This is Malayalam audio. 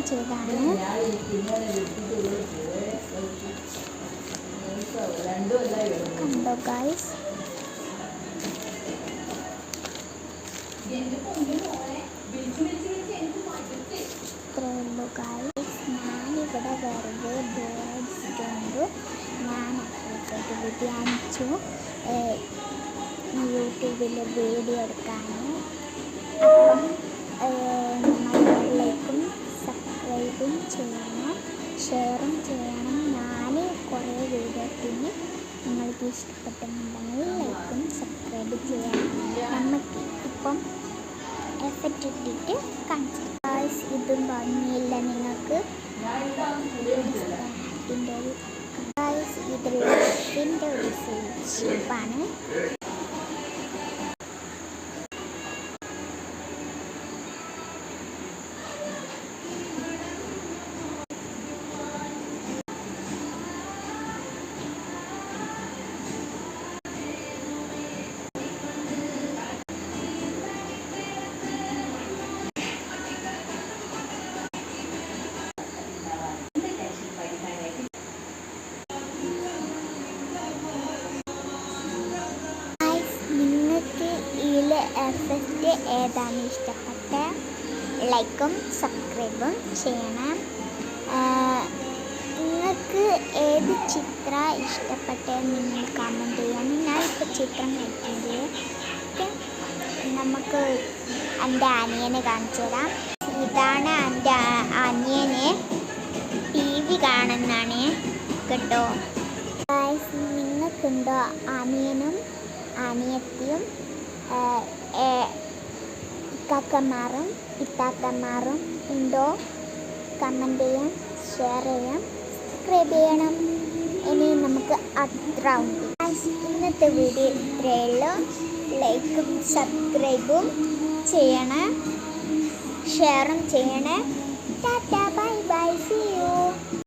ചെയ്താണ്. കണ്ടോ ഗൈസ്? ഇത്രയുള്ളൂ ഗൈസ്. ഞാനിവിടെ വെറുതെ ബോർഡിച്ചുകൊണ്ട് ഞാൻ വിചാരിച്ചു യൂട്യൂബിൽ വീഡിയോ എടുക്കാൻ. അപ്പം നമ്മൾ ലൈക്കും സബ്സ്ക്രൈബും ചെയ്യണം, ഷെയറും ചെയ്യണം. ഞാൻ കുറേ വീഡിയോ ഇട്ടിന്. നിങ്ങൾക്ക് ഇഷ്ടപ്പെട്ടുന്നുണ്ടെങ്കിൽ ലൈക്കും സബ്സ്ക്രൈബ് ചെയ്യണം. നമുക്ക് ഇപ്പം എഫക്റ്റ് ഇട്ടിട്ട് കാണിച്ചു. ഇതും ഭംഗിയില്ല നിങ്ങൾക്ക്? ഇത് ലൈഫിൻ്റെ ഒരു ഷേപ്പാണ്. എഫക്റ്റ് ഏതാണ് ഇഷ്ടപ്പെട്ട ലൈക്കും സബ്സ്ക്രൈബും ചെയ്യണം. നിങ്ങൾക്ക് ഏത് ചിത്ര ഇഷ്ടപ്പെട്ടതെന്ന് നിങ്ങൾ കമൻറ്റ് ചെയ്യണം. ഞാനിപ്പോൾ ചിത്രം വയ്ക്കുന്നത് നമുക്ക് എൻ്റെ അനിയനെ കാണിച്ചു തരാം. ഇതാണ് എൻ്റെ അനിയനെ TV കാണുന്നതാണ് കേട്ടോ. നിങ്ങൾക്കുണ്ടോ അനിയനും അനിയത്തിയും ഇക്കാക്കന്മാരും ഇത്താത്തന്മാരും ഉണ്ടോ? കമൻറ്റ് ചെയ്യാം, ഷെയർ ചെയ്യാം, സബ്സ്ക്രൈബ് ചെയ്യണം. ഇനി നമുക്ക് അടുത്ത റൗണ്ട്. ഇന്നത്തെ വീഡിയോ ഇത്രയുള്ളൂ. ലൈക്കും സബ്സ്ക്രൈബും ചെയ്യണം, ഷെയറും ചെയ്യണേ. Tata, bye bye, see U.